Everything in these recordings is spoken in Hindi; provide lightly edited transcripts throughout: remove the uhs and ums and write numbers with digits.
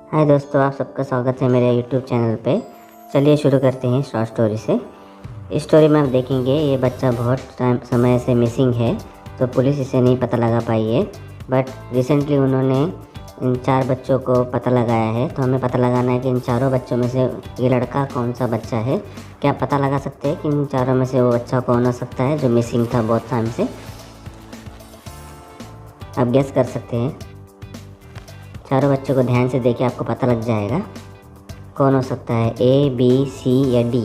हाय दोस्तों, आप सबका स्वागत है मेरे यूट्यूब चैनल पे। चलिए शुरू करते हैं शॉर्ट स्टोरी से। इस स्टोरी में आप देखेंगे ये बच्चा बहुत समय से मिसिंग है, तो पुलिस इसे नहीं पता लगा पाई है। बट रिसेंटली उन्होंने इन 4 बच्चों को पता लगाया है, तो हमें पता लगाना है कि इन चारों बच्चों में से ये लड़का कौन सा बच्चा है। क्या आप पता लगा सकते हैं कि इन चारों में से वो बच्चा कौन हो सकता है जो मिसिंग था बहुत टाइम से? आप गेस कर सकते हैं। चारों बच्चों को ध्यान से देखिए, आपको पता लग जाएगा कौन हो सकता है, A, B, C या D।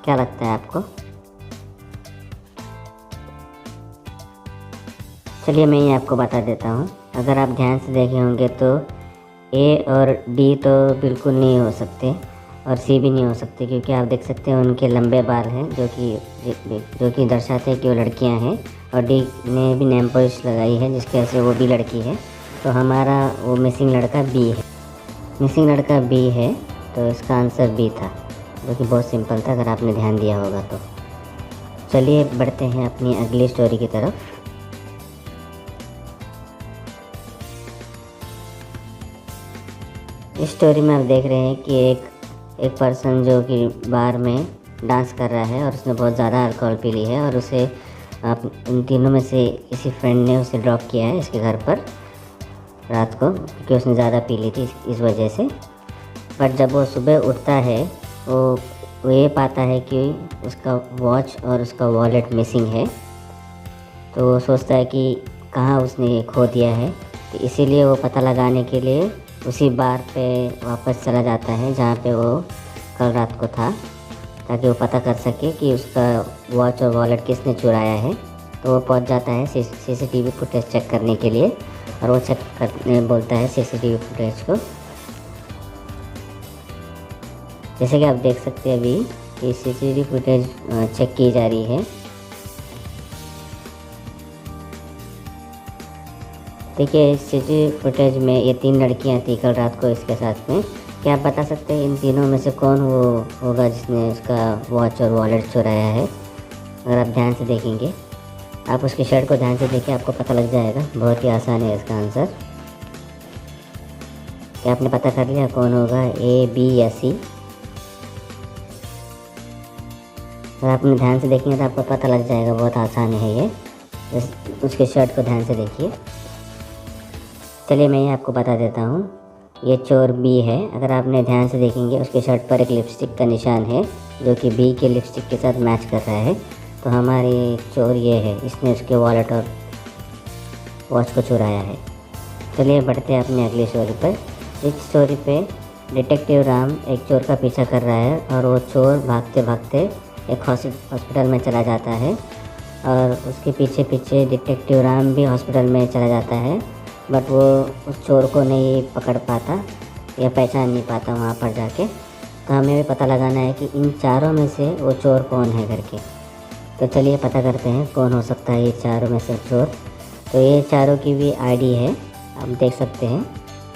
क्या लगता है आपको? चलिए मैं ये आपको बता देता हूँ। अगर आप ध्यान से देखे होंगे तो A और D तो बिल्कुल नहीं हो सकते और C भी नहीं हो सकते, क्योंकि आप देख सकते हैं उनके लंबे बाल हैं जो कि दर्शाते हैं कि वो लड़कियाँ हैं। और D ने भी नेम पॉलिश लगाई है जिसकी वजह से वो भी लड़की है। तो हमारा वो मिसिंग लड़का B है। मिसिंग लड़का B है, तो इसका आंसर B था, जो कि बहुत सिंपल था अगर आपने ध्यान दिया होगा तो। चलिए बढ़ते हैं अपनी अगली स्टोरी की तरफ। इस स्टोरी में आप देख रहे हैं कि एक पर्सन जो कि बार में डांस कर रहा है और उसने बहुत ज़्यादा अल्कोहल पी ली है, और उसे इन तीनों में से किसी फ्रेंड ने उसे ड्रॉप किया है इसके घर पर रात को, क्योंकि उसने ज़्यादा पी ली थी इस वजह से। बट जब वो सुबह उठता है वो ये पाता है कि उसका वॉच और उसका वॉलेट मिसिंग है। तो वो सोचता है कि कहाँ उसने ये खो दिया है, तो इसीलिए वो पता लगाने के लिए उसी बार पे वापस चला जाता है जहाँ पे वो कल रात को था, ताकि वो पता कर सके कि उसका वॉच और वॉलेट किसने चुराया है। तो वो पहुँच जाता है CCTV फुटेज चेक करने के लिए, और वो चेक करने बोलता है CCTV फुटेज को। जैसे कि आप देख सकते हैं अभी कि CCTV फुटेज चेक की जा रही है। देखिए CCTV फुटेज में ये 3 लड़कियां थी कल रात को इसके साथ में। क्या आप बता सकते हैं इन तीनों में से कौन वो होगा जिसने उसका वॉच और वॉलेट चुराया है? अगर आप ध्यान से देखेंगे, आप उसकी शर्ट को ध्यान से देखिए, आपको पता लग जाएगा। बहुत ही आसान है इसका आंसर। क्या आपने पता कर लिया कौन होगा, A, B या C? अगर आपने ध्यान से देखेंगे तो आपको पता लग जाएगा, बहुत आसान है ये। उसके शर्ट को ध्यान से देखिए। चलिए मैं ये आपको बता देता हूँ, ये चोर B है। अगर आपने ध्यान से देखेंगे उसके शर्ट पर एक लिपस्टिक का निशान है जो कि B के लिपस्टिक के साथ मैच कर रहा है। तो हमारी चोर ये है, इसने उसके वॉलेट और वॉच को चुराया है। चलिए बढ़ते हैं अपनी अगली स्टोरी पर। इस स्टोरी पे डिटेक्टिव राम एक चोर का पीछा कर रहा है, और वो चोर भागते भागते एक हॉस्पिटल में चला जाता है, और उसके पीछे पीछे डिटेक्टिव राम भी हॉस्पिटल में चला जाता है। बट वो उस चोर को नहीं पकड़ पाता या पहचान नहीं पाता वहाँ पर जाके। तो हमें भी पता लगाना है कि इन चारों में से वो चोर कौन है करके। तो चलिए पता करते हैं कौन हो सकता है ये चारों में से चोर। तो ये चारों की भी ID है, आप देख सकते हैं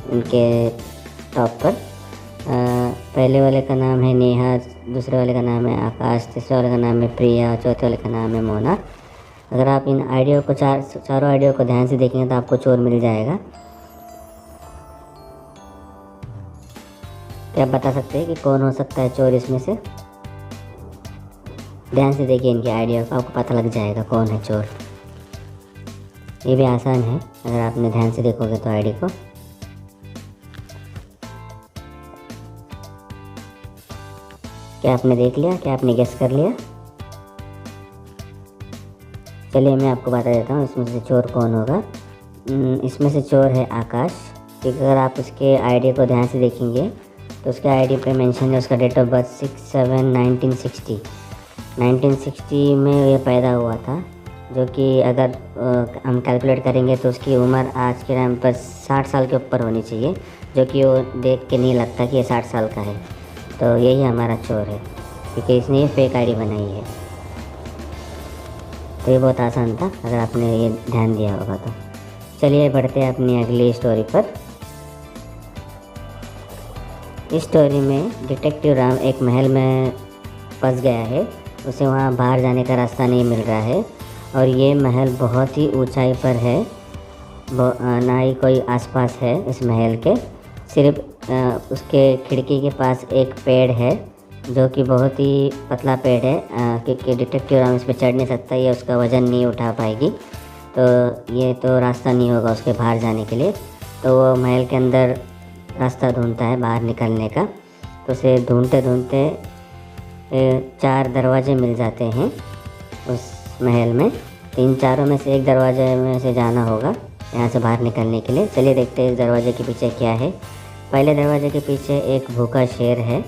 उनके टॉप पर। पहले वाले का नाम है नेहा, दूसरे वाले का नाम है आकाश, तीसरे वाले का नाम है प्रिया और चौथे वाले का नाम है मोना। अगर आप इन आइडियो को चारों आइडियो को ध्यान से देखेंगे तो आपको चोर मिल जाएगा। क्या आप बता सकते हैं कि कौन हो सकता है चोर इसमें से? ध्यान से देखिए इनके आइडिया को, आपको पता लग जाएगा कौन है चोर। ये भी आसान है अगर आपने ध्यान से देखोगे तो ID को। क्या आपने देख लिया? क्या आपने गेस कर लिया? चलिए मैं आपको बता देता हूँ इसमें से चोर कौन होगा। इसमें से चोर है आकाश, क्योंकि अगर आप उसके ID को ध्यान से देखेंगे तो उसके ID पे मेंशन है उसका डेट ऑफ बर्थ 6/7/1960। 1960 में ये पैदा हुआ था, जो कि अगर हम कैलकुलेट करेंगे तो उसकी उम्र आज के टाइम पर 60 साल के ऊपर होनी चाहिए, जो कि वो देख के नहीं लगता कि ये 60 साल का है। तो यही हमारा चोर है, क्योंकि इसने ये फेक ID बनाई है। तो ये बहुत आसान था अगर आपने ये ध्यान दिया होगा तो। चलिए बढ़ते हैं अपनी अगली स्टोरी पर। इस स्टोरी में डिटेक्टिव राम एक महल में फंस गया है। उसे वहाँ बाहर जाने का रास्ता नहीं मिल रहा है, और ये महल बहुत ही ऊंचाई पर है, ना ही कोई आसपास है इस महल के। सिर्फ उसके खिड़की के पास एक पेड़ है जो कि बहुत ही पतला पेड़ है, क्योंकि डिटेक्टिव राम इस पर चढ़ नहीं सकता, ये उसका वज़न नहीं उठा पाएगी, तो ये तो रास्ता नहीं होगा उसके बाहर जाने के लिए। तो वो महल के अंदर रास्ता ढूंढता है बाहर निकलने का। तो उसे ढूंढते ढूंढते 4 दरवाजे मिल जाते हैं उस महल में। 3 चारों में से एक दरवाजे में से जाना होगा यहाँ से बाहर निकलने के लिए। चलिए देखते हैं इस दरवाजे के पीछे क्या है। पहले दरवाजे के पीछे एक भूखा शेर है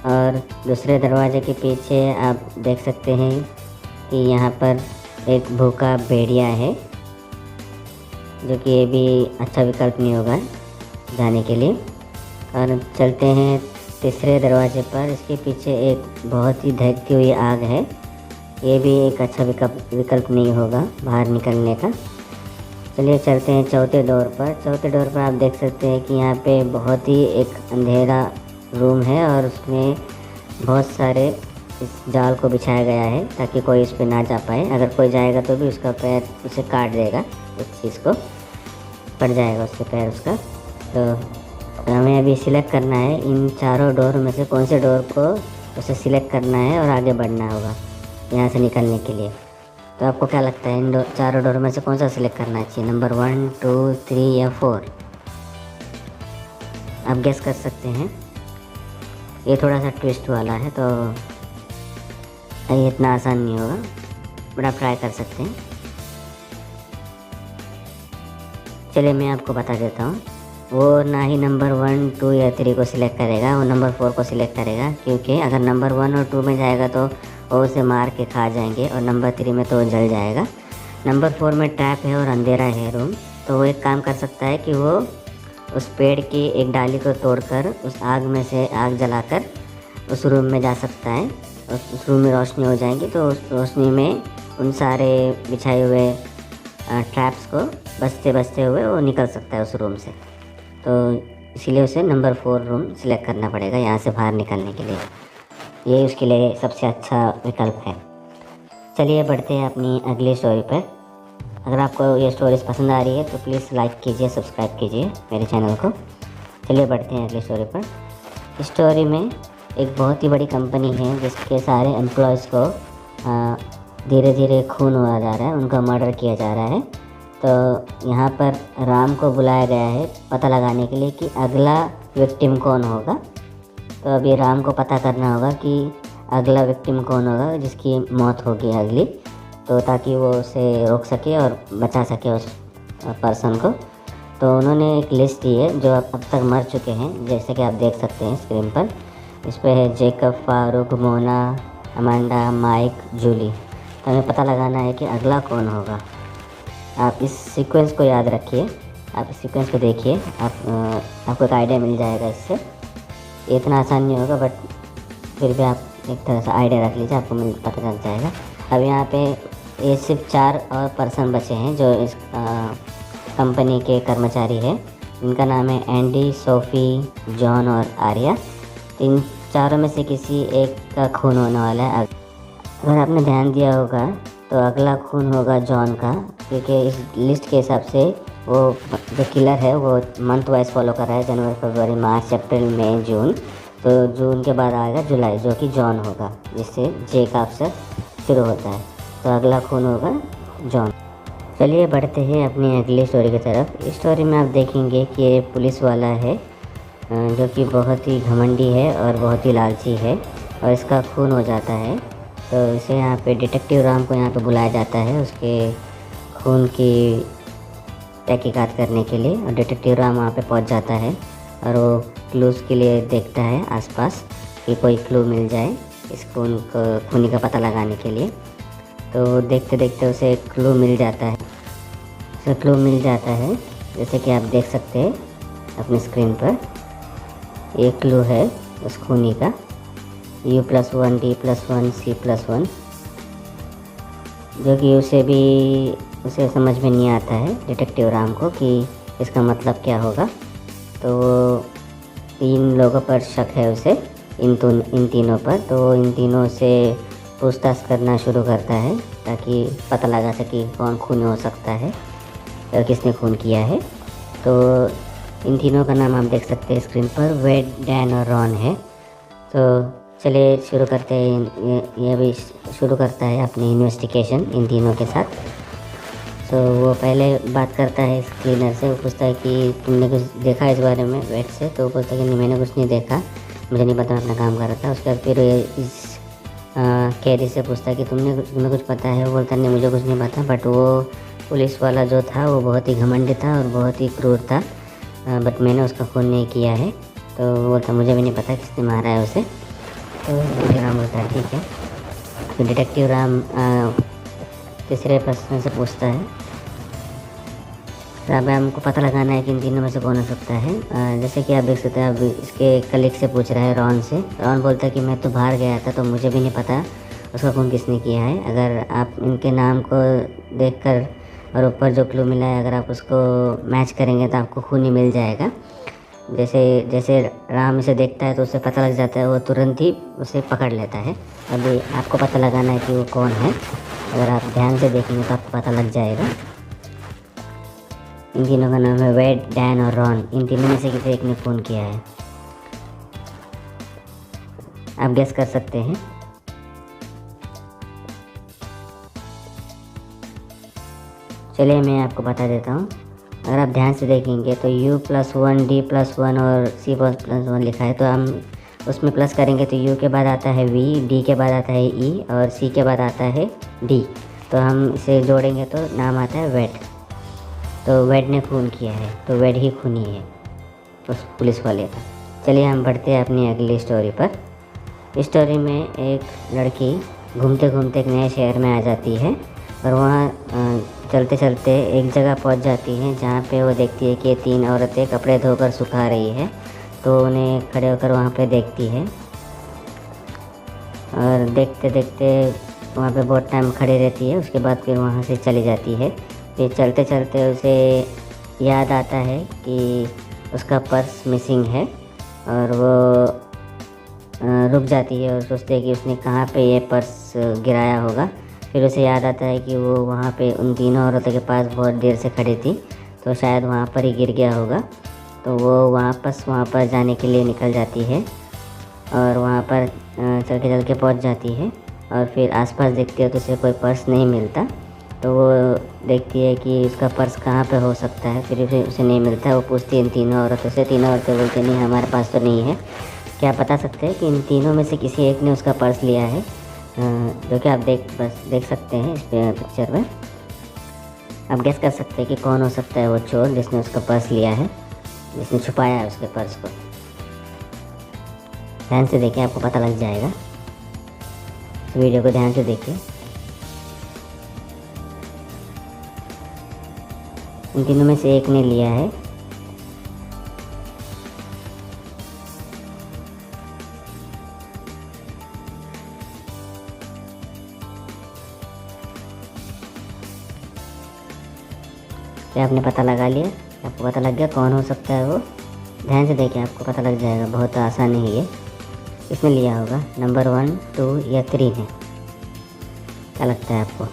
और दूसरे दरवाजे के पीछे आप देख सकते हैं कि यहाँ पर एक भूखा भेड़िया है, जो कि ये भी अच्छा विकल्प नहीं होगा जाने के लिए। और चलते हैं तीसरे दरवाजे पर। इसके पीछे एक बहुत ही धकती हुई आग है, ये भी एक अच्छा विकल्प नहीं होगा बाहर निकलने का। चलिए चलते हैं चौथे डोर पर। चौथे डोर पर आप देख सकते हैं कि यहाँ पे बहुत ही एक अंधेरा रूम है और उसमें बहुत सारे इस जाल को बिछाया गया है ताकि कोई इस पर ना जा पाए। अगर कोई जाएगा तो भी उसका पैर उसे काट देगा, उस चीज़ को पड़ जाएगा उसके पैर उसका। तो हमें अभी सिलेक्ट करना है इन चारों डोर में से कौन से डोर को उसे सिलेक्ट करना है और आगे बढ़ना होगा यहाँ से निकलने के लिए। तो आपको क्या लगता है इन चारों डोर में से कौन सा सिलेक्ट करना चाहिए, नंबर 1, 2, 3 या 4? आप गेस कर सकते हैं। ये थोड़ा सा ट्विस्ट वाला है तो ये इतना आसान नहीं होगा, बट आप ट्राई कर सकते हैं। चलिए मैं आपको बता देता हूँ। वो ना ही नंबर 1, 2 या 3 को सिलेक्ट करेगा, वो नंबर 4 को सिलेक्ट करेगा, क्योंकि अगर नंबर 1 और 2 में जाएगा तो वो उसे मार के खा जाएंगे और नंबर 3 में तो जल जाएगा। नंबर 4 में ट्रैप है और अंधेरा है रूम, तो वो एक काम कर सकता है कि वो उस पेड़ की एक डाली को तोड़कर उस आग में से आग जलाकर उस रूम में जा सकता है। उस रूम में रोशनी हो जाएगी तो उस रोशनी में उन सारे बिछाए हुए ट्रैप्स को बचते बचते हुए वो निकल सकता है उस रूम से। तो इसीलिए उसे नंबर 4 रूम सिलेक्ट करना पड़ेगा यहाँ से बाहर निकलने के लिए। ये उसके लिए सबसे अच्छा विकल्प है। चलिए बढ़ते हैं अपनी अगली स्टोरी पर। अगर आपको ये स्टोरीज पसंद आ रही है तो प्लीज़ लाइक कीजिए, सब्सक्राइब कीजिए मेरे चैनल को। चलिए बढ़ते हैं अगली स्टोरी पर। इस स्टोरी में एक बहुत ही बड़ी कंपनी है जिसके सारे एम्प्लॉयज़ को धीरे धीरे खून हुआ जा रहा है, उनका मर्डर किया जा रहा है। तो यहाँ पर राम को बुलाया गया है पता लगाने के लिए कि अगला विक्टिम कौन होगा। तो अभी राम को पता करना होगा कि अगला विक्टिम कौन होगा जिसकी मौत होगी अगली, तो ताकि वो उसे रोक सके और बचा सके उस पर्सन को। तो उन्होंने एक लिस्ट दी है जो अब तक मर चुके हैं, जैसे कि आप देख सकते हैं स्क्रीन पर। इस पर है Jacob, Farooq, Mona, Amanda, Mike, Julie. तो हमें पता लगाना है कि अगला कौन होगा। आप इस सीक्वेंस को याद रखिए, आप इस सीक्वेंस को देखिए, आपको एक आइडिया मिल जाएगा इससे। इतना आसान नहीं होगा बट फिर भी आप एक तरह से आइडिया रख लीजिए, आपको पता चल जाएगा। अब यहाँ पे ये सिर्फ 4 और पर्सन बचे हैं जो इस कंपनी के कर्मचारी हैं। इनका नाम है एंडी, सोफ़ी, जॉन और आर्या। इन चारों में से किसी एक का खून होने वाला है। अगर आपने ध्यान दिया होगा तो अगला खून होगा जॉन का, क्योंकि इस लिस्ट के हिसाब से वो जो किलर है वो मंथ वाइज फॉलो कर रहा है, जनवरी, फरवरी, मार्च, अप्रैल, मई, जून। तो जून के बाद आएगा जुलाई, जो कि जॉन होगा, जिससे जे का अक्षर शुरू होता है। तो अगला खून होगा जॉन। चलिए बढ़ते हैं अपनी अगली स्टोरी की तरफ। इस स्टोरी में आप देखेंगे कि ये पुलिस वाला है जो कि बहुत ही घमंडी है और बहुत ही लालची है और इसका खून हो जाता है। तो इसे यहाँ पे डिटेक्टिव राम को यहाँ पे बुलाया जाता है उसके खून की तहकीकात करने के लिए। और डिटेक्टिव राम वहाँ पे पहुँच जाता है और वो क्लूज़ के लिए देखता है आसपास कि कोई क्लू मिल जाए इस खूनी का पता लगाने के लिए। तो देखते देखते उसे क्लू मिल जाता है। उसे क्लू मिल जाता है जैसे कि आप देख सकते हैं अपनी स्क्रीन पर। एक क्लू है उस खूनी का, U+1, D+1, C+1, जो कि उसे समझ में नहीं आता है डिटेक्टिव राम को कि इसका मतलब क्या होगा। तो 3 लोगों पर शक है उसे, इन तीनों पर। तो इन तीनों से पूछताछ करना शुरू करता है ताकि पता लगा सके कौन खून हो सकता है और किसने खून किया है। तो इन तीनों का नाम आप देख सकते हैं स्क्रीन पर, वेड, डैन और रॉन है। तो चलिए शुरू करते हैं। ये भी शुरू करता है अपनी इन्वेस्टिगेशन इन तीनों के साथ। तो वो पहले बात करता है क्लीनर से, वो पूछता है कि तुमने कुछ देखा इस बारे में वेड से। तो वो पूछता है कि नहीं, मैंने कुछ नहीं देखा, मुझे नहीं पता, मैं अपना काम कर रहा था। उसके बाद फिर इस कैदी से पूछता है कि तुम्हें कुछ पता है। वो बोलता नहीं, मुझे कुछ नहीं पता, बट वो पुलिस वाला जो था वो बहुत ही घमंडी था और बहुत ही क्रूर था, बट मैंने उसका खून नहीं किया है। तो वो बोलता मुझे भी नहीं पता किसने मारा है उसे। तो राम बोलता है ठीक है। फिर डिटेक्टिव राम तीसरे प्रश्न से पूछता है, अब हमको पता लगाना है कि इन तीनों में से कौन हो सकता है। जैसे कि आप देख सकते हैं, अब इसके कलीग से पूछ रहा है, रॉन से। रॉन बोलता है कि मैं तो बाहर गया था, तो मुझे भी नहीं पता उसका खून किसने किया है। अगर आप इनके नाम को देखकर और ऊपर जो क्लू मिला है, अगर आप उसको मैच करेंगे तो आपको खून ही मिल जाएगा। जैसे जैसे राम इसे देखता है तो उसे पता लग जाता है, वो तुरंत ही उसे पकड़ लेता है। अभी आपको पता लगाना है कि वो कौन है। अगर आप ध्यान से देखेंगे तो आपको पता लग जाएगा। इन तीनों का नाम है वेड, डैन और रॉन। इन तीनों में से किसी एक ने खून किया है। आप गेस कर सकते हैं। चलिए मैं आपको बता देता हूँ। अगर आप ध्यान से देखेंगे तो U+1, D+1 और C+1 लिखा है। तो हम उसमें प्लस करेंगे तो U के बाद आता है V, D के बाद आता है E और C के बाद आता है D। तो हम इसे जोड़ेंगे तो नाम आता है वेड। तो वेड ने खून किया है, तो वेड ही खूनी है उस पुलिस वाले का। चलिए हम बढ़ते हैं अपनी अगली स्टोरी पर। इस स्टोरी में एक लड़की घूमते घूमते एक नए शहर में आ जाती है और वहाँ चलते चलते एक जगह पहुँच जाती है जहाँ पे वो देखती है कि 3 औरतें कपड़े धोकर सुखा रही है। तो उन्हें खड़े होकर वहाँ पे देखती है और देखते देखते वहाँ पे बहुत टाइम खड़ी रहती है। उसके बाद फिर वहाँ से चली जाती है। फिर चलते चलते उसे याद आता है कि उसका पर्स मिसिंग है और वो रुक जाती है और सोचती है कि उसने कहाँ पे ये पर्स गिराया होगा। फिर उसे याद आता है कि वो वहाँ पे उन तीनों औरतों के पास बहुत देर से खड़ी थी, तो शायद वहाँ पर ही गिर गया होगा। तो वो वापस वहाँ पर जाने के लिए निकल जाती है और वहाँ पर चल के पहुँच जाती है और फिर आसपास देखती है तो उसे कोई पर्स नहीं मिलता। तो वो देखती है कि उसका पर्स कहाँ पे हो सकता है। फिर उसे नहीं मिलता। वो पूछती है इन तीनों औरतों से। तीनों औरतें बोलती नहीं, हमारे पास तो नहीं है। क्या आप बता सकते हैं कि इन तीनों में से किसी एक ने उसका पर्स लिया है? जो कि आप देख सकते हैं इस पिक्चर में। आप गेस कर सकते हैं कि कौन हो सकता है वो चोर जिसने उसका पर्स लिया है, जिसने छुपाया है उसके पर्स को। ध्यान से देखिए, आपको पता लग जाएगा। इस वीडियो को ध्यान से देखिए। इन तीनों में से एक ने लिया है। क्या आपने पता लगा लिया? आपको पता लग गया कौन हो सकता है वो? ध्यान से देखिए, आपको पता लग जाएगा। बहुत आसान है ये। किसने लिया होगा? नंबर 1, 2 या 3 है? क्या लगता है आपको?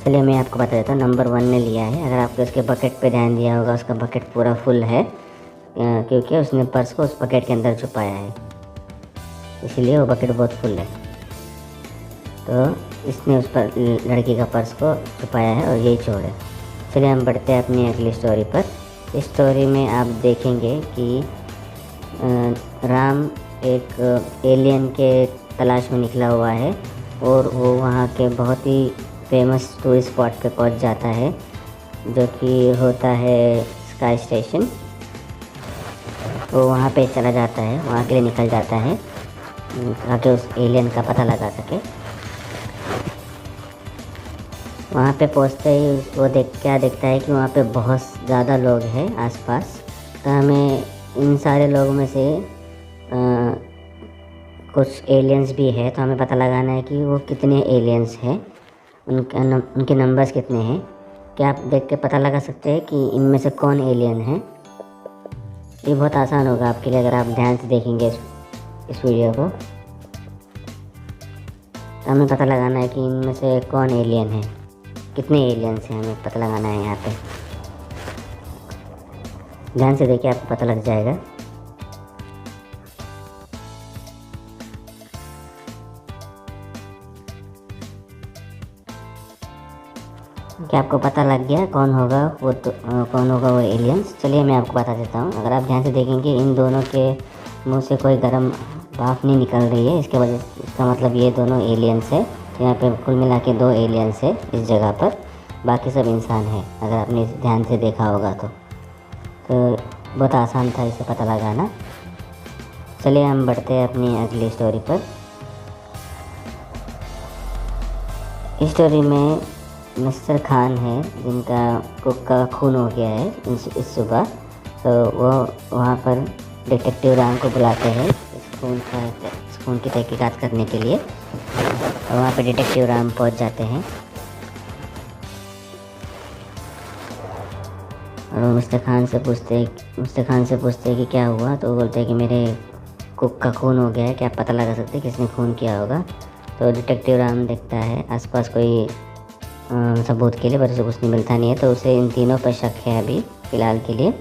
चलिए मैं आपको बता देता हूँ। नंबर 1 ने लिया है। अगर आपने उसके बकेट पे ध्यान दिया होगा, उसका बकेट पूरा फुल है क्योंकि उसने पर्स को उस बकेट के अंदर छुपाया है, इसीलिए वो बकेट बहुत फुल है। तो इसने उस पर लड़की का पर्स को छुपाया है और यही चोर है। चलिए हम बढ़ते हैं अपनी अगली स्टोरी पर। इस स्टोरी में आप देखेंगे कि राम एक एलियन के तलाश में निकला हुआ है और वो वहाँ के बहुत ही फेमस टूरिस्ट स्पॉट पे पहुँच जाता है, जो कि होता है स्काई स्टेशन। वो वहाँ पे चला जाता है, वहाँ के लिए निकल जाता है ताकि उस एलियन का पता लगा सके। वहाँ पे पहुँचते ही वो क्या देखता है कि वहाँ पे बहुत ज़्यादा लोग हैं आसपास। तो हमें इन सारे लोगों में से कुछ एलियंस भी है, तो हमें पता लगाना है कि वो कितने एलियंस हैं, उनके नंबर्स कितने हैं। क्या आप देख के पता लगा सकते हैं कि इनमें से कौन एलियन है? ये बहुत आसान होगा आपके लिए अगर आप ध्यान से देखेंगे इस वीडियो को। तो हमें पता लगाना है कि इनमें से कौन एलियन है, कितने एलियंस हैं, हमें पता लगाना है यहाँ पे। ध्यान से देखिए, आपको पता लग जाएगा। क्या आपको पता लग गया कौन होगा वो? तो कौन होगा वो एलियंस? चलिए मैं आपको बता देता हूँ। अगर आप ध्यान से देखेंगे, इन दोनों के मुंह से कोई गर्म भाप नहीं निकल रही है। इसका मतलब ये दोनों एलियंस है। तो यहाँ पे कुल मिला के 2 एलियंस है इस जगह पर, बाकी सब इंसान है, अगर आपने ध्यान से देखा होगा तो बहुत आसान था इसे पता लगाना। चलिए हम बढ़ते हैं अपनी अगली स्टोरी पर। इस स्टोरी में मिस्टर खान है, जिनका कुक का खून हो गया है इस सुबह। तो वो वहाँ पर डिटेक्टिव राम को बुलाते हैं इस खून की तहकीकात करने के लिए। और वहाँ पर डिटेक्टिव राम पहुँच जाते हैं और वो मिस्टर खान से पूछते हैं कि क्या हुआ। तो वो बोलते हैं कि मेरे कुक का खून हो गया है, क्या आप पता लगा सकते हैं किसने खून किया होगा? तो डिटेक्टिव राम देखता है आसपास कोई सबूत के लिए, पर उसे कुछ नहीं मिलता नहीं है। तो उसे इन तीनों पर शक है अभी फ़िलहाल के लिए।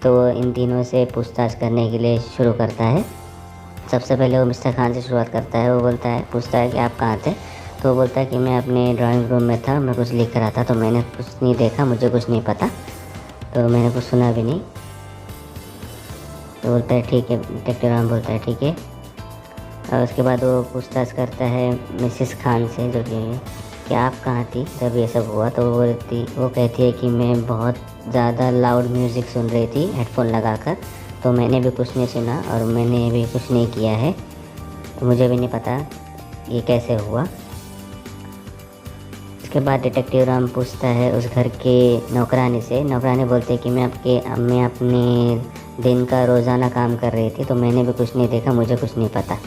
तो वो इन तीनों से पूछताछ करने के लिए शुरू करता है। सबसे पहले वो मिस्टर खान से शुरुआत करता है। वो पूछता है कि आप कहाँ थे? तो वो बोलता है कि मैं अपने ड्राइंग रूम में था, मैं कुछ लिख रहा था, तो मैंने कुछ नहीं देखा, मुझे कुछ नहीं पता, तो मैंने कुछ सुना भी नहीं। तो बोलता है ठीक है, डिटेक्टिव राम बोलता है ठीक है। और उसके बाद वो पूछताछ करता है मिसेस खान से, जो कि आप कहाँ थी जब ये सब हुआ? तो वो कहती है कि मैं बहुत ज़्यादा लाउड म्यूज़िक सुन रही थी हेडफोन लगाकर, तो मैंने भी कुछ नहीं सुना और मैंने भी कुछ नहीं किया है, तो मुझे भी नहीं पता ये कैसे हुआ। इसके बाद डिटेक्टिव राम पूछता है उस घर के नौकरानी से। नौकरानी बोलते हैं कि मैं अपने दिन का रोज़ाना काम कर रही थी, तो मैंने भी कुछ नहीं देखा, मुझे कुछ नहीं पता।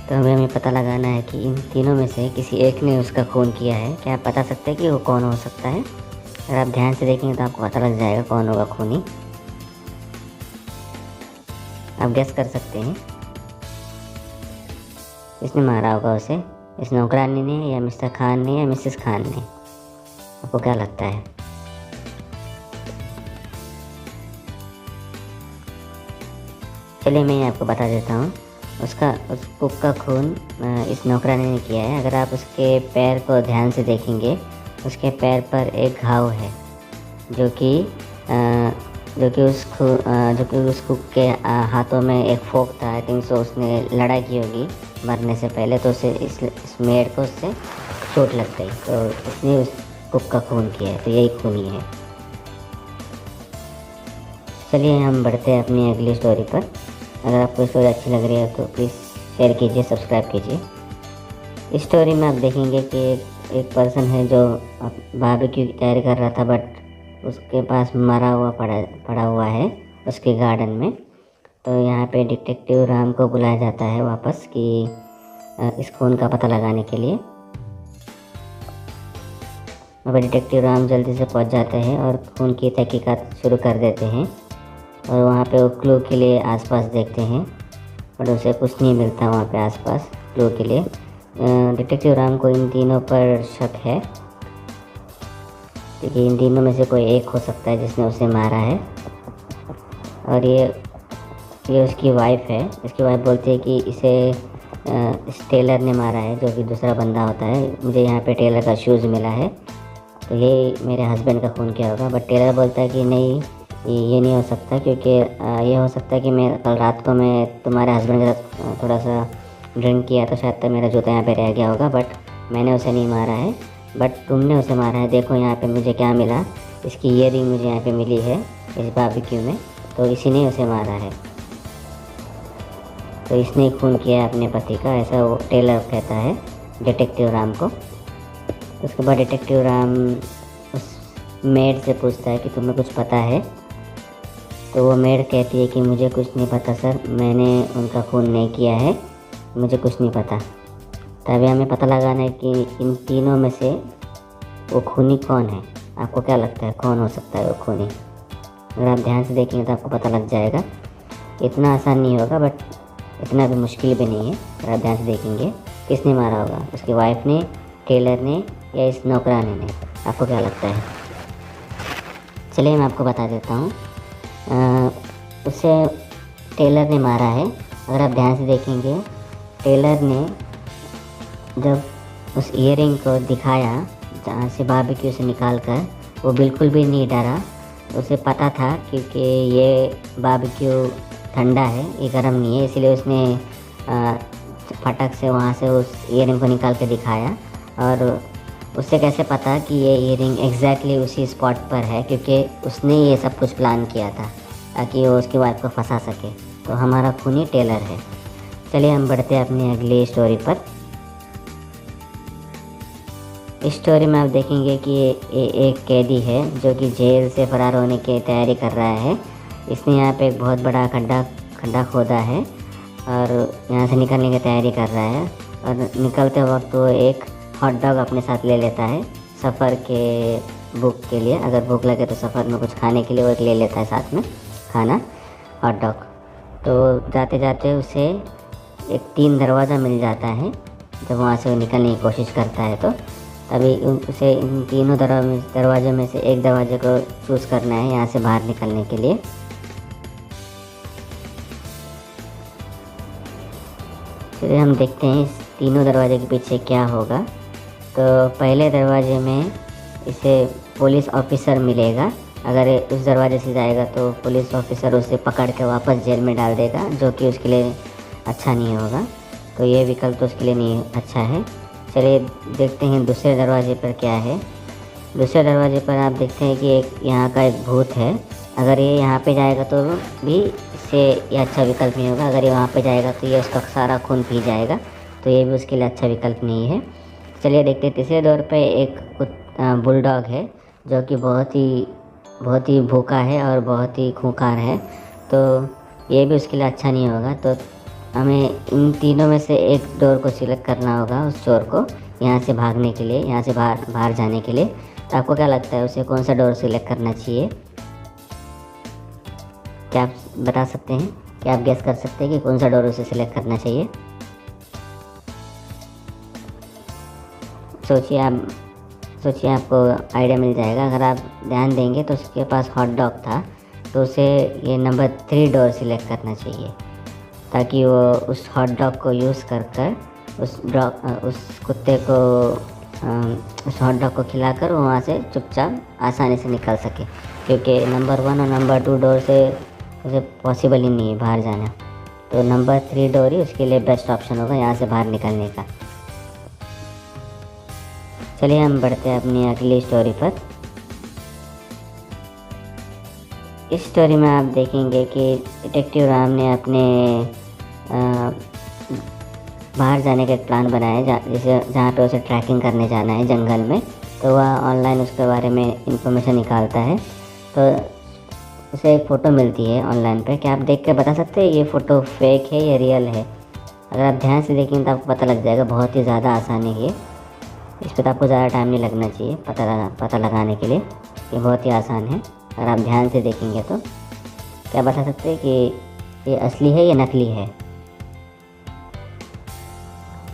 तो हमें पता लगाना है कि इन तीनों में से किसी एक ने उसका खून किया है। क्या आप बता सकते हैं कि वो कौन हो सकता है? अगर आप ध्यान से देखेंगे तो आपको पता लग जाएगा कौन होगा खूनी। आप गेस कर सकते हैं इसने मारा होगा उसे, इस नौकरानी ने या मिस्टर खान ने या मिसेस खान ने? आपको क्या लगता है? चलिए मैं आपको बता देता हूँ। उस कुक का खून इस नौकरानी ने किया है। अगर आप उसके पैर को ध्यान से देखेंगे, उसके पैर पर एक घाव है जो कि उस कुक के हाथों में एक फोक था। आई थिंक सो उसने लड़ाई की होगी मरने से पहले, तो उसे इस मेड को उससे चोट लग गई, तो उसने उस कुक का खून किया है। तो यही खूनी है। चलिए हम बढ़ते हैं अपनी अगली स्टोरी पर। अगर आपको स्टोरी अच्छी लग रही है तो प्लीज़ शेयर कीजिए, सब्सक्राइब कीजिए। इस स्टोरी में आप देखेंगे कि एक पर्सन है जो बारबेक्यू की तैयारी कर रहा था, बट उसके पास मरा हुआ पड़ा हुआ है उसके गार्डन में। तो यहाँ पे डिटेक्टिव राम को बुलाया जाता है वापस कि इस खून का पता लगाने के लिए। अब डिटेक्टिव राम जल्दी से पहुँच जाते हैं और खून की तहकीकात शुरू कर देते हैं। और वहाँ पे वो क्लू के लिए आसपास देखते हैं, बट उसे कुछ नहीं मिलता वहाँ पे आसपास क्लू के लिए। डिटेक्टिव राम को इन तीनों पर शक है, क्योंकि इन तीनों में से कोई एक हो सकता है जिसने उसे मारा है। और ये उसकी वाइफ है। इसकी वाइफ बोलती है कि इसे इस टेलर ने मारा है, जो कि दूसरा बंदा होता है। मुझे यहाँ पे टेलर का शूज़ मिला है, तो ये मेरे हस्बैंड का खून किया होगा। बट टेलर बोलता है कि नहीं, ये नहीं हो सकता, क्योंकि ये हो सकता है कि कल रात को मैं तुम्हारे हस्बैंड के साथ थोड़ा सा ड्रिंक किया, तो शायद तक मेरा जूता यहाँ पे रह गया होगा, बट मैंने उसे नहीं मारा है, बट तुमने उसे मारा है। देखो यहाँ पे मुझे क्या मिला, इसकी ईयरिंग मुझे यहाँ पे मिली है इस बारबेक्यू में, तो इसी ने उसे मारा है। तो इसने खून किया है अपने पति का, ऐसा वो टेलर कहता है डिटेक्टिव राम को। उसके बाद डिटेक्टिव राम उस मेड से पूछता है कि तुम्हें कुछ पता है? तो वो मेड कहती है कि मुझे कुछ नहीं पता सर, मैंने उनका खून नहीं किया है, मुझे कुछ नहीं पता। तभी हमें पता लगाना है कि इन तीनों में से वो खूनी कौन है। आपको क्या लगता है कौन हो सकता है वो खूनी? अगर आप ध्यान से देखेंगे तो आपको पता लग जाएगा। इतना आसान नहीं होगा, बट इतना भी मुश्किल भी नहीं है। अगर आप ध्यान से देखेंगे किसने मारा होगा, उसकी वाइफ ने, टेलर ने या इस नौकरानी ने? आपको क्या लगता है? चलिए मैं आपको बता देता हूँ। उसे टेलर ने मारा है। अगर आप ध्यान से देखेंगे, टेलर ने जब उस ईयरिंग को दिखाया जहाँ से बारबेक्यू से निकाल कर, वो बिल्कुल भी नहीं डरा। उसे पता था क्योंकि ये बारबेक्यू ठंडा है, ये गर्म नहीं है, इसलिए उसने फटक से वहाँ से उस ईयरिंग को निकाल के दिखाया। और उससे कैसे पता कि ये ईयरिंग एग्जैक्टली उसी स्पॉट पर है, क्योंकि उसने ये सब कुछ प्लान किया था ताकि वो उसकी वाइफ को फंसा सके। तो हमारा खूनी टेलर है। चलिए हम बढ़ते हैं अपनी अगली स्टोरी पर। इस स्टोरी में आप देखेंगे कि एक कैदी है जो कि जेल से फरार होने की तैयारी कर रहा है। इसने यहाँ पे एक बहुत बड़ा खड्डा खोदा है और यहाँ से निकलने की तैयारी कर रहा है। और निकलते वक्त वो एक हॉट डॉग अपने साथ ले लेता है सफ़र के भूख के लिए। अगर भूख लगे तो सफ़र में कुछ खाने के लिए वो एक ले लेता है साथ में खाना, हॉट डॉग। तो जाते जाते उसे एक 3 दरवाज़ा मिल जाता है। जब वहाँ से वो निकलने की कोशिश करता है तो तभी उसे इन तीनों दरवाज़ों में से एक दरवाजे को चूज़ करना है यहाँ से बाहर निकलने के लिए। फिर हम देखते हैं इस तीनों दरवाजे के पीछे क्या होगा। तो पहले दरवाजे में इसे पुलिस ऑफिसर मिलेगा। अगर उस दरवाजे से जाएगा तो पुलिस ऑफिसर उसे पकड़ के वापस जेल में डाल देगा, जो कि उसके लिए अच्छा नहीं होगा। तो ये विकल्प तो उसके लिए नहीं अच्छा है। चलिए देखते हैं दूसरे दरवाजे पर क्या है। दूसरे दरवाजे पर आप देखते हैं कि एक यहाँ का एक भूत है। अगर ये यहाँ पे जाएगा तो भी इससे ये अच्छा विकल्प नहीं होगा। अगर ये वहाँ पे जाएगा तो ये उसका सारा खून पी जाएगा, तो ये भी उसके लिए अच्छा विकल्प नहीं है। चलिए देखते हैं तीसरे दौर पे एक बुलडॉग है जो कि बहुत ही भूखा है और बहुत ही खूंखार है, तो ये भी उसके लिए अच्छा नहीं होगा। तो हमें इन तीनों में से एक डोर को सिलेक्ट करना होगा उस चोर को यहाँ से भागने के लिए, यहाँ से बाहर जाने के लिए। तो आपको क्या लगता है उसे कौन सा डोर सिलेक्ट करना चाहिए? क्या आप बता सकते हैं? क्या आप गेस कर सकते हैं कि कौन सा डोर उसे सिलेक्ट करना चाहिए? सोचिए आपको आइडिया मिल जाएगा। अगर आप ध्यान देंगे तो उसके पास हॉट डॉग था, तो उसे ये नंबर 3 डोर सिलेक्ट करना चाहिए, ताकि वो उस हॉट डॉग को यूज़ कर उस कुत्ते को उस हॉट डॉग को खिलाकर वो वहाँ से चुपचाप आसानी से निकल सके। क्योंकि नंबर 1 और नंबर 2 डोर से उसे पॉसिबल ही नहीं है बाहर जाना। तो नंबर 3 डोर ही उसके लिए बेस्ट ऑप्शन होगा यहाँ से बाहर निकलने का। चलिए हम बढ़ते हैं अपनी अगली स्टोरी पर। इस स्टोरी में आप देखेंगे कि डिटेक्टिव राम ने अपने बाहर जाने का एक प्लान बनाया है, जहाँ पे उसे ट्रैकिंग करने जाना है जंगल में। तो वह ऑनलाइन उसके बारे में इंफॉर्मेशन निकालता है। तो उसे एक फ़ोटो मिलती है ऑनलाइन पे। क्या आप देख कर बता सकते हैं ये फ़ोटो फेक है या रियल है? अगर आप ध्यान से देखेंगे तो आपको पता लग जाएगा। बहुत ही ज़्यादा आसान है ये, इस पर तो आपको ज़्यादा टाइम नहीं लगना चाहिए पता लगाने के लिए। ये बहुत ही आसान है अगर आप ध्यान से देखेंगे तो। क्या बता सकते हैं कि ये असली है या नकली है?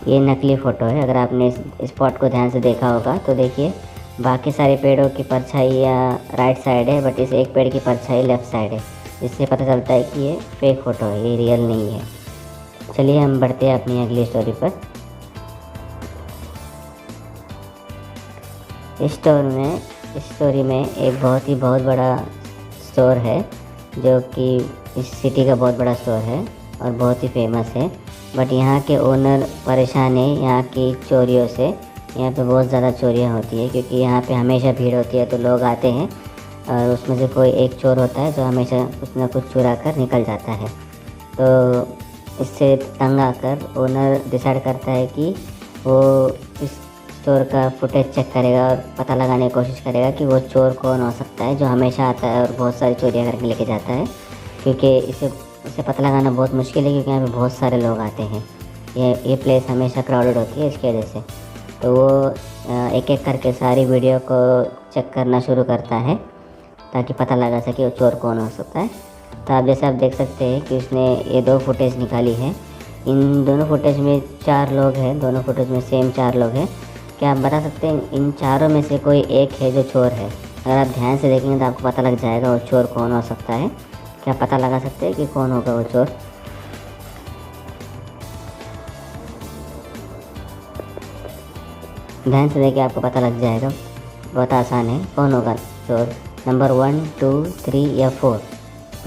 ये नकली फ़ोटो है। अगर आपने इस स्पॉट को ध्यान से देखा होगा तो देखिए, बाकी सारे पेड़ों की परछाई या राइट साइड है, बट इस एक पेड़ की परछाई लेफ़्ट साइड है, जिससे पता चलता है कि ये फेक फ़ोटो है, ये रियल नहीं है। चलिए हम बढ़ते हैं अपनी अगली स्टोरी पर। इस स्टोरी में एक बहुत बड़ा स्टोर है, जो कि इस सिटी का बहुत बड़ा स्टोर है और बहुत ही फेमस है। बट यहाँ के ओनर परेशान है यहाँ की चोरियों से। यहाँ पे बहुत ज़्यादा चोरियाँ होती है, क्योंकि यहाँ पे हमेशा भीड़ होती है। तो लोग आते हैं और उसमें से कोई एक चोर होता है जो हमेशा कुछ ना कुछ चुरा कर निकल जाता है। तो इससे तंग आकर ओनर डिसाइड करता है कि वो इस स्टोर का फुटेज चेक करेगा और पता लगाने की कोशिश करेगा कि वो चोर कौन हो सकता है जो हमेशा आता है और बहुत सारी चोरियाँ करके लेके जाता है। क्योंकि इसे पता लगाना बहुत मुश्किल है, क्योंकि यहाँ पे बहुत सारे लोग आते हैं। ये प्लेस हमेशा क्राउडेड होती है, इसकी वजह से। तो वो एक एक करके सारी वीडियो को चेक करना शुरू करता है ताकि पता लगा सके वो चोर कौन हो सकता है। तो आप जैसे आप देख सकते हैं कि उसने ये 2 फुटेज निकाली है। इन दोनों फुटेज में 4 लोग हैं, दोनों फुटेज में सेम 4 लोग हैं। क्या आप बता सकते हैं इन चारों में से कोई एक है जो चोर है? अगर आप ध्यान से देखेंगे तो आपको पता लग जाएगा वो चोर कौन हो सकता है। क्या पता लगा सकते हैं कि कौन होगा वो चोर? ध्यान से देखिए, आपको पता लग जाएगा। बहुत आसान है। कौन होगा चोर? नंबर 1, 2, 3 या 4,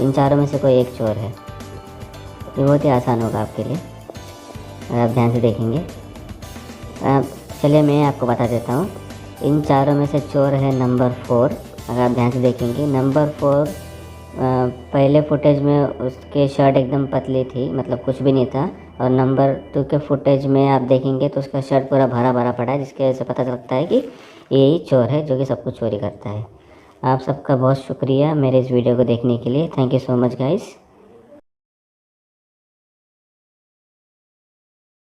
इन चारों में से कोई एक चोर है। ये बहुत ही आसान होगा आपके लिए अगर आप ध्यान से देखेंगे। चलिए मैं आपको बता देता हूँ। इन चारों में से चोर है नंबर 4। अगर आप ध्यान से देखेंगे, नंबर 4 पहले फुटेज में उसके शर्ट एकदम पतली थी, मतलब कुछ भी नहीं था। और नंबर 2 के फुटेज में आप देखेंगे तो उसका शर्ट पूरा भरा भरा पड़ा है, जिसकी वजह से पता लगता है कि यही चोर है जो कि सब कुछ चोरी करता है। आप सबका बहुत शुक्रिया मेरे इस वीडियो को देखने के लिए। Thank you so much guys.